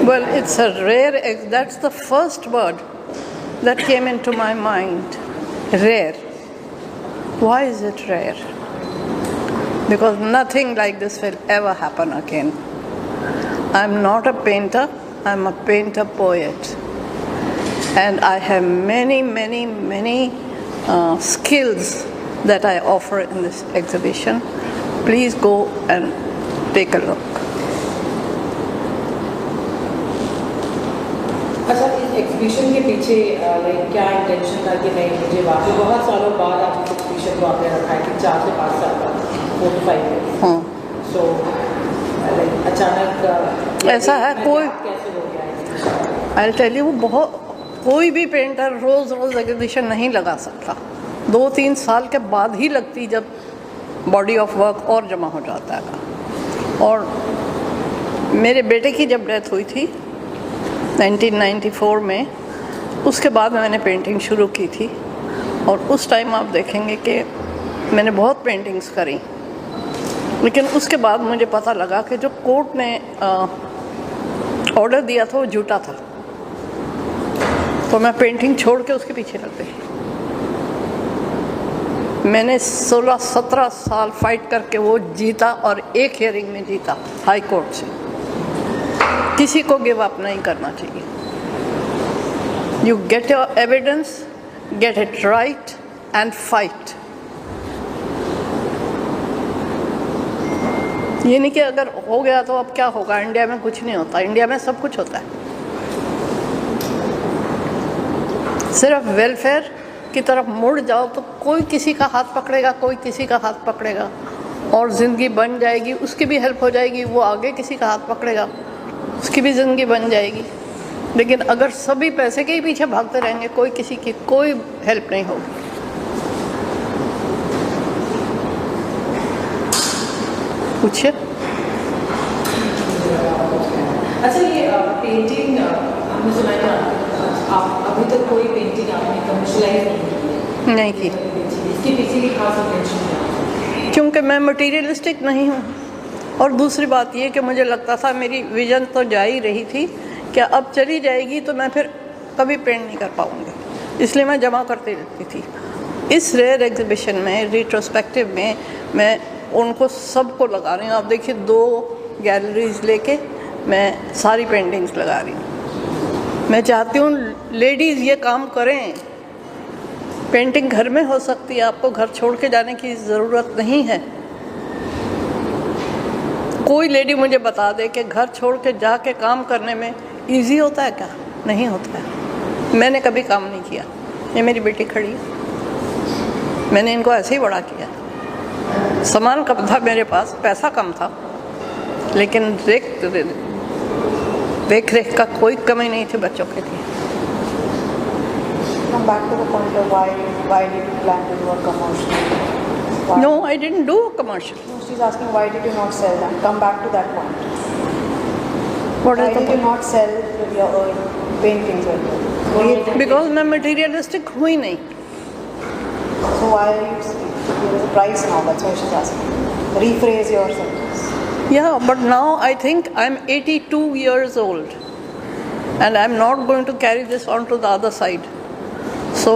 Well, it's a rare, that's the first word that came into my mind. Rare. Why is it rare? Because nothing like this will ever happen again. I'm not a painter, I'm a painter poet. And I have many skills that I offer in this exhibition. Please go and take a look. अच्छा, इस exhibition के पीछे क्या intention था कि नहीं, मुझे वाकई बहुत सालों बाद आप इस एग्जीबिशन को आपने रखा है कि 4 से 5 साल बाद 4 to 5 years। सो अचानक ऐसा है, कोई कैसे हो गया? I'll tell you, कोई भी पेंटर रोज़ एग्जीबिशन नहीं लगा सकता। 2-3 साल के बाद ही लगती, जब बॉडी ऑफ वर्क और जमा हो जाता है। और मेरे बेटे की जब डेथ हुई थी 1994 में, उसके बाद मैंने पेंटिंग शुरू की थी। और उस टाइम आप देखेंगे कि मैंने बहुत पेंटिंग्स करी, लेकिन उसके बाद मुझे पता लगा कि जो कोर्ट ने ऑर्डर दिया था वो झूठा था। तो मैं पेंटिंग छोड़ के उसके पीछे लग गई। मैंने 16-17 साल फाइट करके वो जीता, और एक हियरिंग में जीता हाई कोर्ट से। किसी को गिव अप नहीं करना चाहिए। You get your evidence, get it right and fight. ये नहीं कि अगर हो गया तो अब क्या होगा। इंडिया में कुछ नहीं होता, इंडिया में सब कुछ होता है। सिर्फ वेलफेयर की तरफ मुड़ जाओ तो कोई किसी का हाथ पकड़ेगा, कोई किसी का हाथ पकड़ेगा, और ज़िंदगी बन जाएगी। उसकी भी हेल्प हो जाएगी, वो आगे किसी का हाथ पकड़ेगा, उसकी भी ज़िंदगी बन जाएगी। लेकिन अगर सभी पैसे के ही पीछे भागते रहेंगे, कोई किसी की कोई हेल्प नहीं होगी। पूछिए। अच्छा, ये पेंटिंग हमने सुना है आप अभी तक कोई पेंटिंग आपने कमर्शियलाइज नहीं की? इसके पीछे की खास इंटेंशन क्या है? क्योंकि मैं मटीरियलिस्टिक नहीं हूँ, और दूसरी बात ये कि मुझे लगता था मेरी विजन तो जा ही रही थी कि अब चली जाएगी तो मैं फिर कभी पेंट नहीं कर पाऊँगी, इसलिए मैं जमा करती रहती थी। इस रेयर एग्जीबिशन में, रिट्रोस्पेक्टिव में, मैं उनको सबको लगा रही हूँ। आप देखिए, 2 गैलरीज लेके मैं सारी पेंटिंग्स लगा रही हूँ। मैं चाहती हूँ लेडीज़ ये काम करें। पेंटिंग घर में हो सकती है, आपको घर छोड़ के जाने की ज़रूरत नहीं है। कोई लेडी मुझे बता दे कि घर छोड़ के जाके काम करने में इजी होता है क्या? नहीं होता है। मैंने कभी काम नहीं किया। ये मेरी बेटी खड़ी है, मैंने इनको ऐसे ही बड़ा किया। सामान कम था मेरे पास, पैसा कम था, लेकिन देख रेख का कोई कमी नहीं थी बच्चों के लिए। Come back to the point of why did you plan to do a commercial? Why? No, I didn't do a commercial. No, she's asking why did you not sell them? Come back to that point. What Why is the did you point? not sell your paintings earlier? Because मैं materialistic हुई नहीं। So why there is a price now? That's why she's asking. Rephrase your sentence. Yeah, but now I think I'm 82 years old, and I'm not going to carry this on to the other side. So,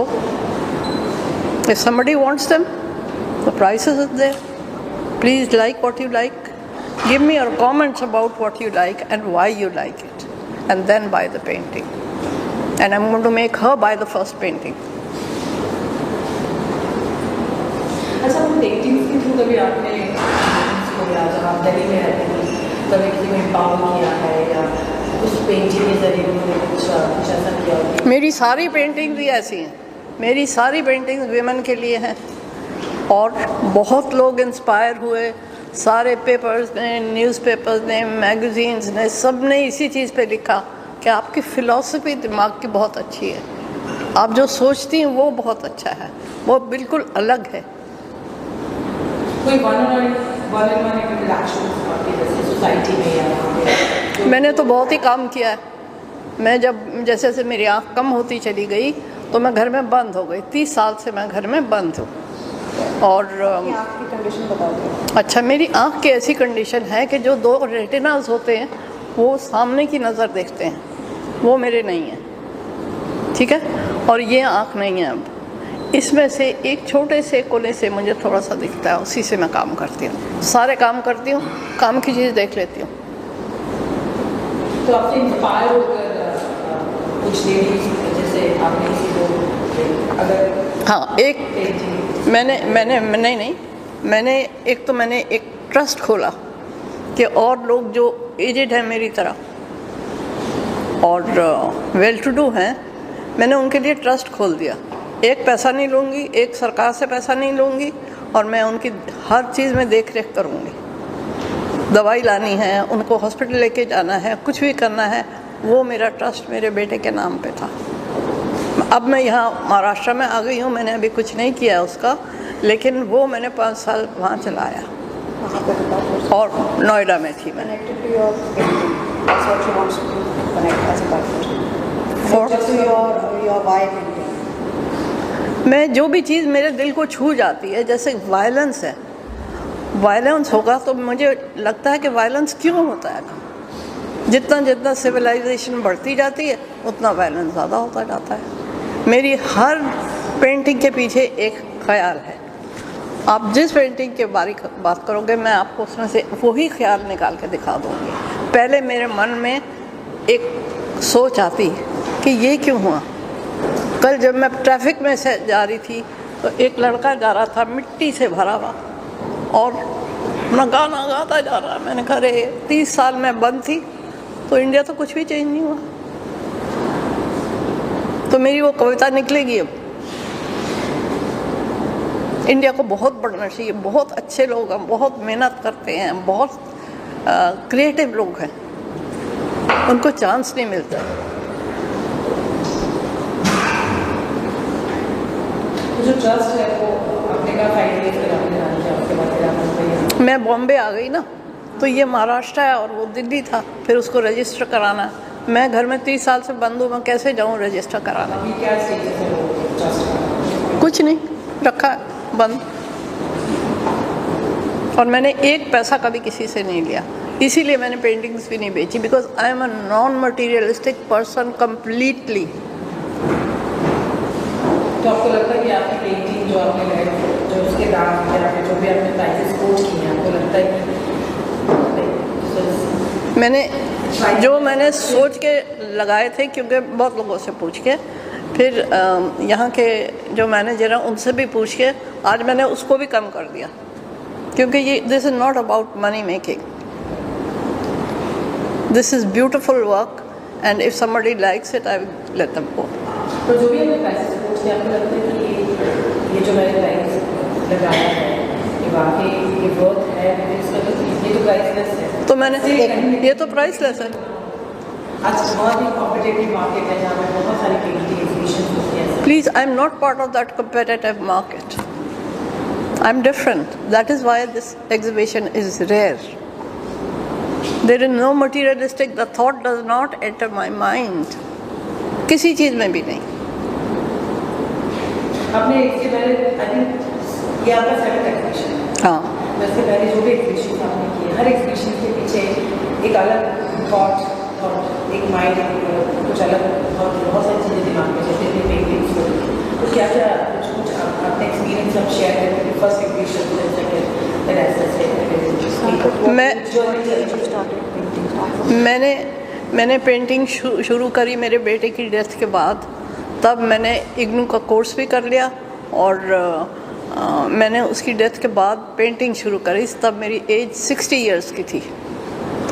if somebody wants them, the prices are there. Please like what you like. Give me your comments about what you like and why you like it, and then buy the painting. And I'm going to make her buy the first painting. अच्छा, paintings के through कभी आपने जब आप दिल्ली में रहते हैं कभी किसी में एम्पावर किया है, या उस पेंटिंग के जरिए उन्होंने कुछ ऐसा किया हो? मेरी सारी पेंटिंग्स भी ऐसी हैं। मेरी सारी पेंटिंग्स विमेन के लिए हैं, और बहुत लोग इंस्पायर हुए। सारे पेपर्स ने, न्यूज़पेपर्स ने, मैगज़ीन्स ने, सब ने इसी चीज़ पे लिखा कि आपकी फ़िलॉसफी दिमाग की बहुत अच्छी है, आप जो सोचती हैं वो बहुत अच्छा है, वो बिल्कुल अलग है। कोई सोसाइटी में या मैंने तो बहुत ही काम किया है। मैं जब जैसे जैसे मेरी आँख कम होती चली गई तो मैं घर में बंद हो गई। 30 साल से मैं घर में बंद हूँ। और आँख की कंडीशन बता दो। अच्छा, मेरी आँख की ऐसी कंडीशन है कि जो 2 रेटिनास होते हैं वो सामने की नज़र देखते हैं, वो मेरे नहीं है, ठीक है। और ये आँख नहीं है, अब इसमें से एक छोटे से कोने से मुझे थोड़ा सा दिखता है, उसी से मैं काम करती हूँ, सारे काम करती हूँ, काम की चीज़ देख लेती हूँ। तो आपसे इंस्पायर होकर कुछ लेडीज, जैसे आपने किसी को अगर हाँ, एक मैंने एक ट्रस्ट खोला कि और लोग जो एजेड हैं मेरी तरह और वेल टू डू हैं, मैंने उनके लिए ट्रस्ट खोल दिया। एक पैसा नहीं लूँगी, एक सरकार से पैसा नहीं लूँगी, और मैं उनकी हर चीज़ में देख रेख करूँगी। दवाई लानी है, उनको हॉस्पिटल लेके जाना है, कुछ भी करना है, वो मेरा ट्रस्ट मेरे बेटे के नाम पे था। अब मैं यहाँ महाराष्ट्र में आ गई हूँ, मैंने अभी कुछ नहीं किया उसका, लेकिन वो मैंने 5 साल वहाँ चलाया और नोएडा में थी मैं। Connected to your painting. That's what she wants to connect as a partner. Connected to your why painting. मैं जो भी चीज़ मेरे दिल को छू जाती है, जैसे वायलेंस है, वायलेंस होगा तो मुझे लगता है कि वायलेंस क्यों होता है। जितना जितना सिविलाइजेशन बढ़ती जाती है उतना वायलेंस ज़्यादा होता जाता है। मेरी हर पेंटिंग के पीछे एक ख्याल है। आप जिस पेंटिंग के बारे में बात करोगे, मैं आपको उसमें से वही ख्याल निकाल के दिखा दूँगी। पहले मेरे मन में एक सोच आती कि ये क्यों हुआ। कल जब मैं ट्रैफिक में से जा रही थी तो एक लड़का जा रहा था मिट्टी से भरा हुआ और अपना गाना गाता जा रहा। मैंने कहा अरे 30 साल में बंद थी तो इंडिया तो कुछ भी चेंज नहीं हुआ। तो मेरी वो कविता निकलेगी अब। इंडिया को बहुत बढ़ना चाहिए, बहुत अच्छे लोग हैं, बहुत मेहनत करते हैं, बहुत क्रिएटिव लोग हैं, उनको चांस नहीं मिलता। जो ट्रस्ट है वो आपने कहा 5 years के आपने रन किया, उसके बाद फिर आप मुंबई। मैं बॉम्बे आ गई ना, तो ये महाराष्ट्र है और वो दिल्ली था, फिर उसको रजिस्टर कराना। मैं घर में 30 साल से बंद हूँ, मैं कैसे जाऊँ रजिस्टर कराना। अभी क्या स्टेटस है वो ट्रस्ट का? कुछ नहीं, रखा है बंद। और मैंने एक पैसा कभी किसी से नहीं लिया, इसीलिए मैंने पेंटिंग्स भी नहीं बेची, because I am a non materialistic person completely. तो आपको लगता है कि आपकी पेंटिंग जो आपने लगाई, जो उसके दाम या फिर जो भी आपने प्राइसेस कोट किए हैं, आपको लगता है कि मैंने सोच के लगाए थे, क्योंकि बहुत लोगों से पूछ के, फिर यहाँ के जो मैनेजर हैं उनसे भी पूछ के आज मैंने उसको भी कम कर दिया, क्योंकि ये this is not about money making, this is beautiful work and if somebody likes it I will let them go. तो जो भी हमने प्राइसेस कोट किया, आपको लगता है कि ये जो मैंने प्राइस लगाया है ये वाकई ये वर्थ है, इसका तो ये तो प्राइसलेस है। तो मैंने ये तो प्राइसलेस है। आज बहुत ही कॉम्पिटिटिव मार्केट है जहाँ पे बहुत सारी पेंटिंग एग्जीबिशन होती है। Please, I'm not part of that competitive market. I'm different. That is why this exhibition is rare. There is no materialistic, the thought does not enter my mind. किसी चीज़ में भी नहीं। आपने इसके पहले आई थिंक ये आपका 7th एग्जीबिशन है। हाँ, वैसे पहले जो भी एग्जीबिशन आपने किए, हर एग्जीबिशन के पीछे एक अलग थॉट और एक माइंड, कुछ अलग बहुत सारी चीज़ें दिमाग में, जैसे कि पेंटिंग्स हो, तो क्या क्या कुछ आपने एक्सपीरियंस आप शेयर करें, फर्स्ट एग्जीबिशन सेकंड देन ऐसे मैंने पेंटिंग शुरू करी मेरे बेटे की डेथ के बाद। तब मैंने इग्नू का कोर्स भी कर लिया और मैंने उसकी डेथ के बाद पेंटिंग शुरू करी। तब मेरी एज 60 इयर्स की थी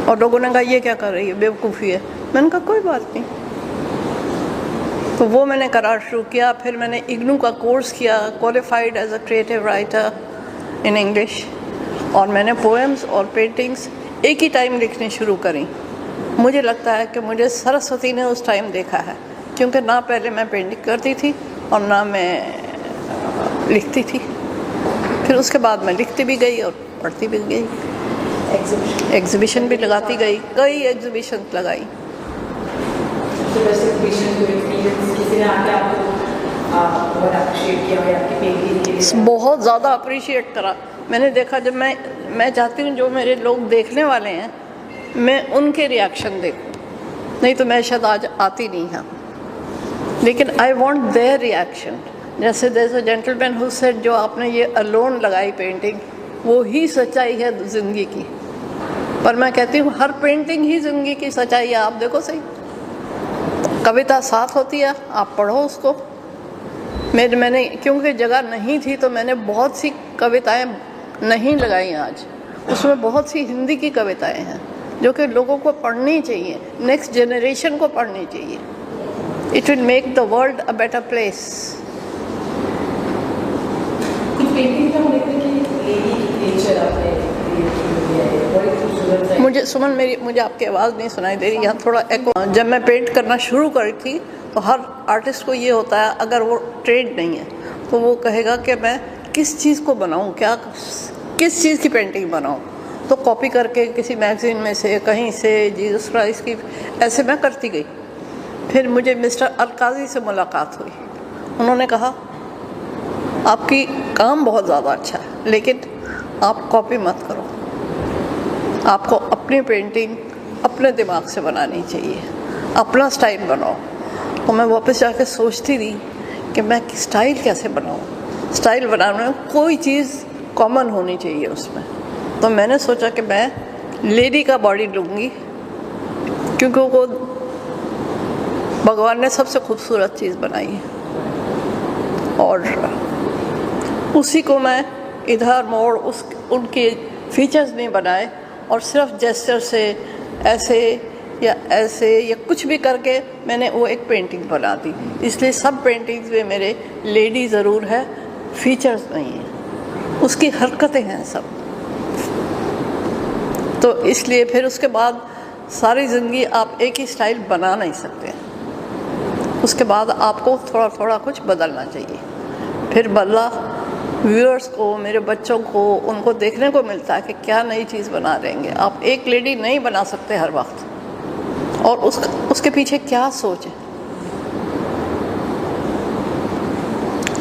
और लोगों ने कहा ये क्या कर रही है, बेवकूफ़ी है। मैंने कहा कोई बात नहीं। तो वो मैंने करार शुरू किया। फिर मैंने इग्नू का कोर्स किया, qualified as a creative writer in English, और मैंने पोएम्स और पेंटिंग्स एक ही टाइम लिखनी शुरू करी। मुझे लगता है कि मुझे सरस्वती ने उस टाइम देखा है, क्योंकि ना पहले मैं पेंटिंग करती थी और ना मैं लिखती थी। फिर उसके बाद मैं लिखती भी गई और पढ़ती भी गई, एग्जीबिशन भी लगाती गई, कई एग्जीबिशन लगाई। बहुत ज़्यादा अप्रिशिएट करा। मैंने देखा, जब मैं चाहती हूँ जो मेरे लोग देखने वाले हैं मैं उनके रिएक्शन देखूं, नहीं तो मैं शायद आज आती नहीं यहाँ। लेकिन आई वॉन्ट देयर रिएक्शन। जैसे there is a gentleman who said, जो आपने ये अलोन लगाई पेंटिंग, वो ही सच्चाई है ज़िंदगी की। पर मैं कहती हूँ हर पेंटिंग ही ज़िंदगी की सच्चाई है। आप देखो सही, कविता साथ होती है, आप पढ़ो उसको। मैंने क्योंकि जगह नहीं थी तो मैंने बहुत सी कविताएं नहीं लगाई आज। उसमें बहुत सी हिंदी की कविताएं हैं जो कि लोगों को पढ़नी चाहिए, नेक्स्ट जनरेशन को पढ़नी चाहिए। It will make the world a better place. कुछ पेंटिंग का हम देखते हैं कि लेडी की नेचर आपने क्रिएट की है, बड़ी खूबसूरत है। मुझे आपकी आवाज़ नहीं सुनाई दे रही, यहाँ थोड़ा एको। जब मैं पेंट करना शुरू करी थी तो हर आर्टिस्ट को ये होता है, अगर वो ट्रेंड नहीं है तो वो कहेगा कि मैं किस चीज़ को बनाऊँ, किस चीज़ की पेंटिंग बनाऊँ। तो कॉपी करके किसी मैगज़ीन में से, कहीं से, जीसस क्राइस्ट की, ऐसे मैं करती गई। फिर मुझे मिस्टर अलकाज़ी से मुलाकात हुई। उन्होंने कहा आपकी काम बहुत ज़्यादा अच्छा है, लेकिन आप कॉपी मत करो, आपको अपनी पेंटिंग अपने दिमाग से बनानी चाहिए, अपना स्टाइल बनाओ। तो मैं वापस जाके सोचती रही कि मैं स्टाइल कैसे बनाऊँ। स्टाइल बनाने में कोई चीज़ कॉमन होनी चाहिए उसमें। तो मैंने सोचा कि मैं लेडी का बॉडी लूँगी, क्योंकि वो भगवान ने सबसे खूबसूरत चीज़ बनाई है, और उसी को मैं इधर मोड़ उनके फीचर्स नहीं बनाए, और सिर्फ जेस्चर से ऐसे या कुछ भी करके मैंने वो एक पेंटिंग बना दी। इसलिए सब पेंटिंग्स में मेरे लेडी ज़रूर है, फीचर्स नहीं है, उसकी हरकतें हैं सब। तो इसलिए फिर उसके बाद सारी ज़िंदगी आप एक ही स्टाइल बना नहीं सकते, उसके बाद आपको थोड़ा थोड़ा कुछ बदलना चाहिए। फिर बदला व्यूअर्स को, मेरे बच्चों को, उनको देखने को मिलता है कि क्या नई चीज़ बना देंगे। आप एक लेडी नहीं बना सकते हर वक्त, और उसके पीछे क्या सोच है।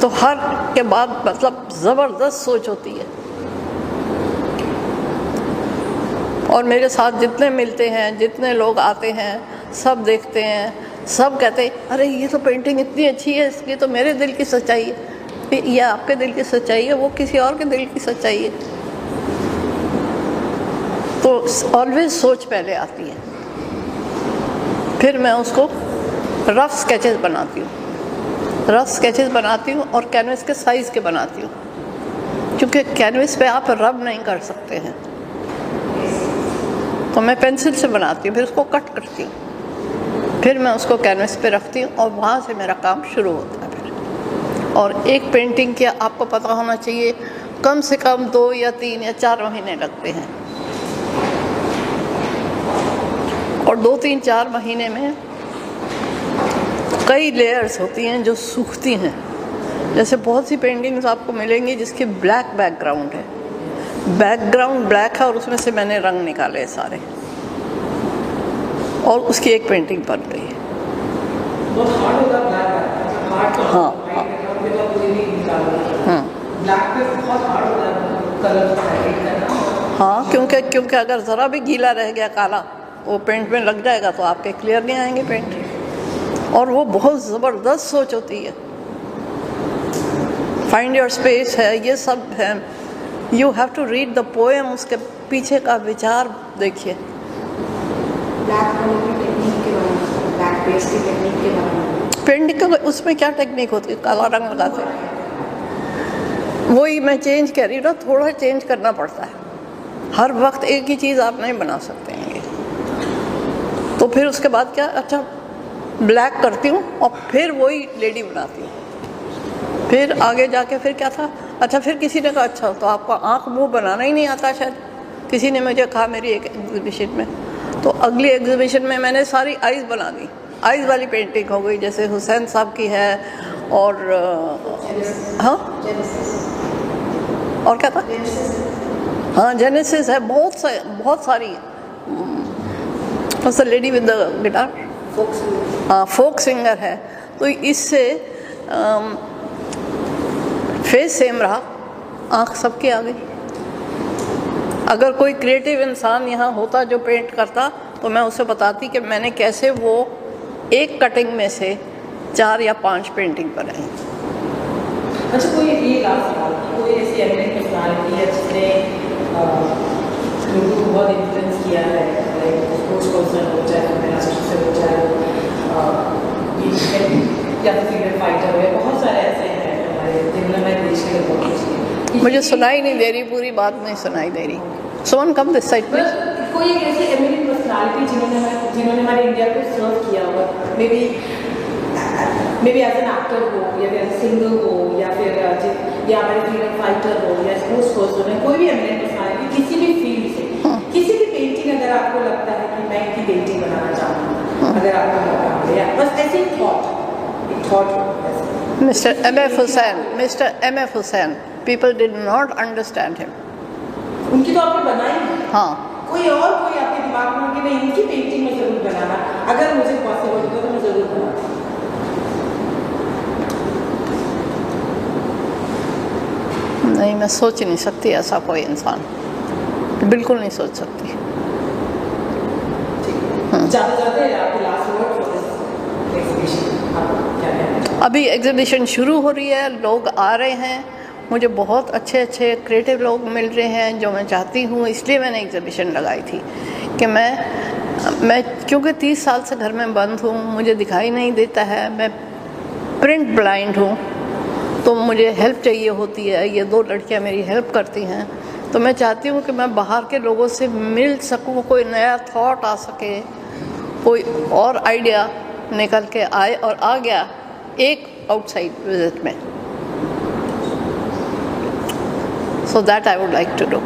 तो हर के बाद मतलब ज़बरदस्त सोच होती है। और मेरे साथ जितने मिलते हैं, जितने लोग आते हैं, सब देखते हैं, सब कहते हैं अरे ये तो पेंटिंग इतनी अच्छी है, इसकी तो मेरे दिल की सच्चाई है। ये आपके दिल की सच्चाई है, वो किसी और के दिल की सच्चाई है। तो ऑलवेज सोच पहले आती है, फिर मैं उसको रफ स्केचेस बनाती हूँ और कैनवस के साइज़ के बनाती हूँ, क्योंकि कैनवस पे आप रब नहीं कर सकते हैं। तो मैं पेंसिल से बनाती हूँ, फिर उसको कट करती हूँ, फिर मैं उसको कैनवस पे रखती हूँ, और वहाँ से मेरा काम शुरू होता है फिर। और एक पेंटिंग के आपको पता होना चाहिए कम से कम 2 या 3 या 4 महीने लगते हैं, और 2, 3, 4 महीने में कई लेयर्स होती हैं जो सूखती हैं। जैसे बहुत सी पेंटिंग्स आपको मिलेंगी जिसकी ब्लैक बैकग्राउंड है, बैकग्राउंड ब्लैक है, और उसमें से मैंने रंग निकाले सारे, और उसकी एक पेंटिंग बन गई है। बहुत हार्ड होता है ब्लैक, हाँ ब्लैक पे बहुत हार्ड होता है कलर सेट करना। हाँ, क्योंकि अगर ज़रा भी गीला रह गया काला, वो पेंट में लग जाएगा तो आपके क्लियर नहीं आएंगे पेंट। और वो बहुत ज़बरदस्त सोच होती है। फाइंड योर स्पेस है, ये सब है। You have to read the poem, उसके पीछे का विचार देखिए। पेंटिंग का उसमें क्या टेक्निक होती है, काला रंग लगाते हैं, वही मैं चेंज कर रही हूँ ना, थोड़ा चेंज करना पड़ता है। हर वक्त एक ही चीज़ आप नहीं बना सकते हैं। तो फिर उसके बाद क्या, अच्छा ब्लैक करती हूँ और फिर वही लेडी बनाती हूँ। फिर आगे जाके फिर क्या था, अच्छा फिर किसी ने कहा अच्छा तो आपको आँख मुंह बनाना ही नहीं आता शायद, किसी ने मुझे कहा मेरी एक एग्जीबिशन में। तो अगली एग्जीबिशन में मैंने सारी आइज़ बना दी, आइज़ वाली पेंटिंग हो गई, जैसे हुसैन साहब की है, और हाँ और क्या था, हाँ जेनेसिस है, बहुत सारी है। लेडी विद द गिटार, हाँ फोक सिंगर है। तो इससे फेस सेम रहा, आँख सबकी आ गई। अगर कोई क्रिएटिव इंसान यहाँ होता जो पेंट करता तो मैं उसे बताती कि मैंने कैसे वो एक कटिंग में से 4 या 5 पेंटिंग बनाई। अच्छा, कोई ये लास्ट सवाल, कोई ऐसी एमिनेंट पर्सनालिटी है जिसने लोगों को बहुत इन्फ्लुएंस किया है, लाइक स्पोर्ट्स पर्सन हो चाहे ऑर्गेनाइजेशन हो चाहे या फिर फ्रीडम फाइटर हो, बहुत सारे ऐसे हैं हमारे जिन्होंने हमारे देश के लिए बहुत कुछ किया। मुझे सुनाई नहीं दे रही, पूरी बात नहीं सुनाई दे रही। सोन कम दिस साइड प्लीज। कोई एक ऐसी एमिनेंट पर्सनालिटी जिन्होंने हमारे इंडिया को सर्व किया हो, maybe as an actor हो या फिर एज सिंगर हो या फिर या हमारे फ्रीडम फाइटर हो या स्पोर्ट्स पर्सन है, कोई भी एमिनेंट पर्सनालिटी किसी भी फील्ड से, किसी भी पेंटिंग अगर आपको लगता है कि मैं इनकी पेंटिंग बनाना चाहूँ, अगर आपको मौका मिले या बस ऐसे एक thought Mr. M.F. Hussain, people did not understand him. उनकी तो आपने बनाई है। हाँ, कोई आपके दिमाग में हो कि मैं इनकी पेंटिंग में जरूर बनाना, अगर मुझे पॉसिबल होगा तो मैं जरूर बनाऊँ। नहीं, मैं सोच नहीं सकती ऐसा कोई इंसान, बिल्कुल नहीं सोच सकती। जाते आपके last word for this exhibition, आप क्या कहना चाहेंगे? अभी एग्जीबिशन शुरू हो रही है, लोग आ रहे हैं, मुझे बहुत अच्छे अच्छे क्रिएटिव लोग मिल रहे हैं जो मैं चाहती हूँ, इसलिए मैंने एग्जीबिशन लगाई थी कि मैं क्योंकि 30 साल से घर में बंद हूँ, मुझे दिखाई नहीं देता है, मैं प्रिंट ब्लाइंड हूँ, तो मुझे हेल्प चाहिए होती है। ये 2 लड़कियाँ मेरी हेल्प करती हैं, तो मैं चाहती हूँ कि मैं बाहर के लोगों से मिल सकूँ, कोई नया थॉट आ सके, कोई और आइडिया निकल के आए, और आ गया एक आउटसाइड विजिट में। So that I would like to do.